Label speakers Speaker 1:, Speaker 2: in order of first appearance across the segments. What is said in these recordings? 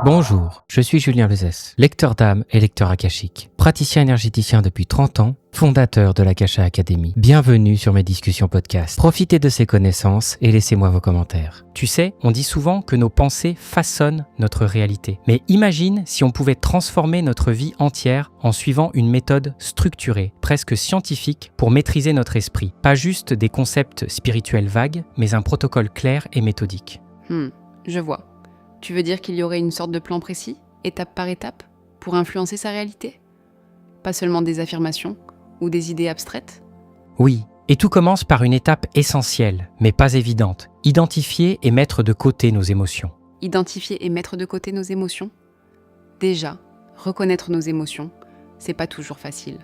Speaker 1: Bonjour, je suis Julien Lezès, lecteur d'âme et lecteur akashique, praticien énergéticien depuis 30 ans, fondateur de l'Akasha Academy. Bienvenue sur mes discussions podcast. Profitez de ces connaissances et laissez-moi vos commentaires. Tu sais, on dit souvent que nos pensées façonnent notre réalité. Mais imagine si on pouvait transformer notre vie entière en suivant une méthode structurée, presque scientifique, pour maîtriser notre esprit. Pas juste des concepts spirituels vagues, mais un protocole clair et méthodique.
Speaker 2: Je vois. Tu veux dire qu'il y aurait une sorte de plan précis, étape par étape, pour influencer sa réalité ? Pas seulement des affirmations ou des idées abstraites ?
Speaker 1: Oui, et tout commence par une étape essentielle, mais pas évidente. Identifier et mettre de côté nos émotions.
Speaker 2: Identifier et mettre de côté nos émotions ? Déjà, reconnaître nos émotions, c'est pas toujours facile.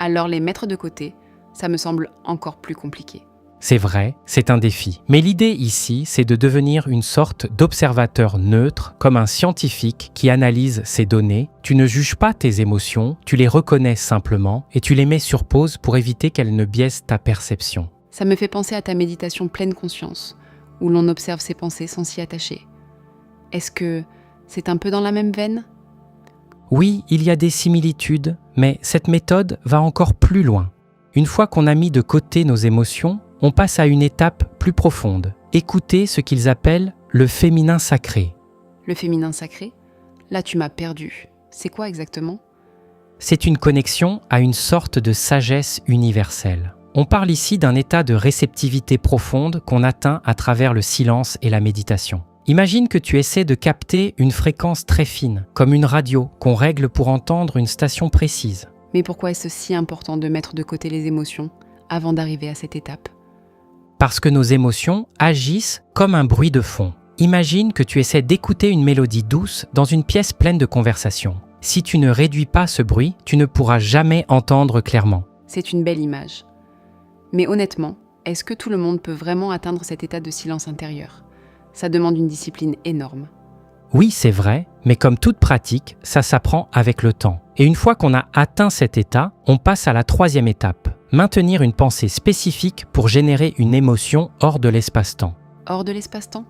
Speaker 2: Alors les mettre de côté, ça me semble encore plus compliqué.
Speaker 1: C'est vrai, c'est un défi. Mais l'idée ici, c'est de devenir une sorte d'observateur neutre, comme un scientifique qui analyse ses données. Tu ne juges pas tes émotions, tu les reconnais simplement et tu les mets sur pause pour éviter qu'elles ne biaisent ta perception.
Speaker 2: Ça me fait penser à ta méditation pleine conscience, où l'on observe ses pensées sans s'y attacher. Est-ce que c'est un peu dans la même veine ?
Speaker 1: Oui, il y a des similitudes, mais cette méthode va encore plus loin. Une fois qu'on a mis de côté nos émotions, on passe à une étape plus profonde. Écouter ce qu'ils appellent le féminin sacré.
Speaker 2: Le féminin sacré ? Là, tu m'as perdu. C'est quoi exactement ?
Speaker 1: C'est une connexion à une sorte de sagesse universelle. On parle ici d'un état de réceptivité profonde qu'on atteint à travers le silence et la méditation. Imagine que tu essaies de capter une fréquence très fine, comme une radio qu'on règle pour entendre une station précise.
Speaker 2: Mais pourquoi est-ce si important de mettre de côté les émotions avant d'arriver à cette étape ?
Speaker 1: Parce que nos émotions agissent comme un bruit de fond. Imagine que tu essaies d'écouter une mélodie douce dans une pièce pleine de conversation. Si tu ne réduis pas ce bruit, tu ne pourras jamais entendre clairement.
Speaker 2: C'est une belle image. Mais honnêtement, est-ce que tout le monde peut vraiment atteindre cet état de silence intérieur ? Ça demande une discipline énorme.
Speaker 1: Oui, c'est vrai, mais comme toute pratique, ça s'apprend avec le temps. Et une fois qu'on a atteint cet état, on passe à la troisième étape. Maintenir une pensée spécifique pour générer une émotion hors de l'espace-temps.
Speaker 2: Hors de l'espace-temps ?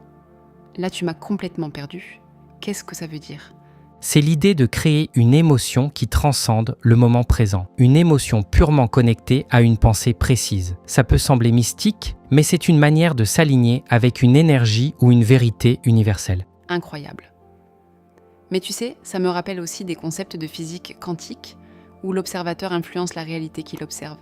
Speaker 2: Là, tu m'as complètement perdu. Qu'est-ce que ça veut dire ?
Speaker 1: C'est l'idée de créer une émotion qui transcende le moment présent. Une émotion purement connectée à une pensée précise. Ça peut sembler mystique, mais c'est une manière de s'aligner avec une énergie ou une vérité universelle.
Speaker 2: Incroyable. Mais tu sais, ça me rappelle aussi des concepts de physique quantique où l'observateur influence la réalité qu'il observe.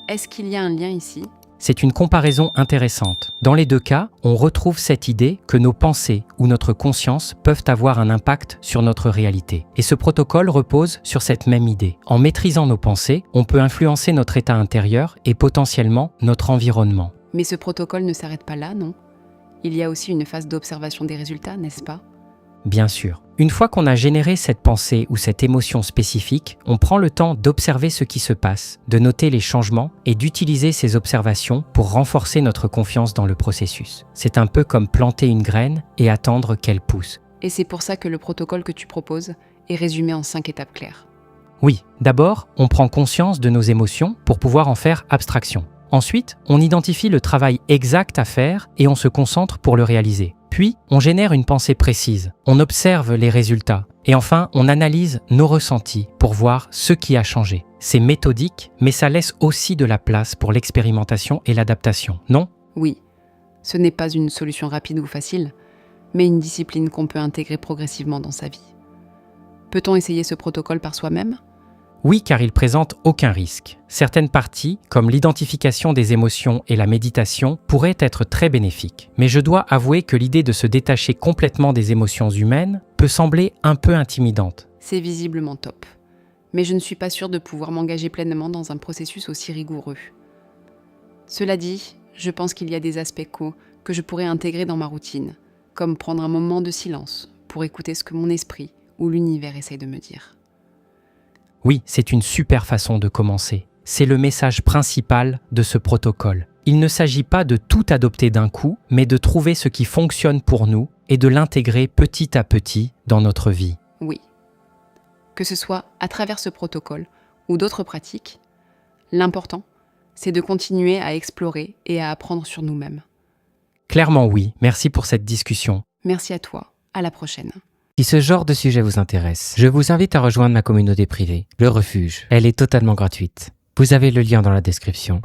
Speaker 2: Est-ce qu'il y a un lien ici ?
Speaker 1: C'est une comparaison intéressante. Dans les deux cas, on retrouve cette idée que nos pensées ou notre conscience peuvent avoir un impact sur notre réalité. Et ce protocole repose sur cette même idée. En maîtrisant nos pensées, on peut influencer notre état intérieur et potentiellement notre environnement.
Speaker 2: Mais ce protocole ne s'arrête pas là, non ? Il y a aussi une phase d'observation des résultats, n'est-ce pas ?
Speaker 1: Bien sûr. Une fois qu'on a généré cette pensée ou cette émotion spécifique, on prend le temps d'observer ce qui se passe, de noter les changements et d'utiliser ces observations pour renforcer notre confiance dans le processus. C'est un peu comme planter une graine et attendre qu'elle pousse.
Speaker 2: Et c'est pour ça que le protocole que tu proposes est résumé en 5 étapes claires.
Speaker 1: Oui, d'abord, on prend conscience de nos émotions pour pouvoir en faire abstraction. Ensuite, on identifie le travail exact à faire et on se concentre pour le réaliser. Puis, on génère une pensée précise, on observe les résultats et enfin, on analyse nos ressentis pour voir ce qui a changé. C'est méthodique, mais ça laisse aussi de la place pour l'expérimentation et l'adaptation, non ?
Speaker 2: Oui, ce n'est pas une solution rapide ou facile, mais une discipline qu'on peut intégrer progressivement dans sa vie. Peut-on essayer ce protocole par soi-même ?
Speaker 1: Oui, car il présente aucun risque. Certaines parties, comme l'identification des émotions et la méditation, pourraient être très bénéfiques. Mais je dois avouer que l'idée de se détacher complètement des émotions humaines peut sembler un peu intimidante.
Speaker 2: C'est visiblement top. Mais je ne suis pas sûre de pouvoir m'engager pleinement dans un processus aussi rigoureux. Cela dit, je pense qu'il y a des aspects que je pourrais intégrer dans ma routine, comme prendre un moment de silence pour écouter ce que mon esprit ou l'univers essaye de me dire.
Speaker 1: Oui, c'est une super façon de commencer. C'est le message principal de ce protocole. Il ne s'agit pas de tout adopter d'un coup, mais de trouver ce qui fonctionne pour nous et de l'intégrer petit à petit dans notre vie.
Speaker 2: Oui. Que ce soit à travers ce protocole ou d'autres pratiques, l'important, c'est de continuer à explorer et à apprendre sur nous-mêmes.
Speaker 1: Clairement oui, merci pour cette discussion.
Speaker 2: Merci à toi. À la prochaine.
Speaker 1: Si ce genre de sujet vous intéresse, je vous invite à rejoindre ma communauté privée, Le Refuge. Elle est totalement gratuite. Vous avez le lien dans la description.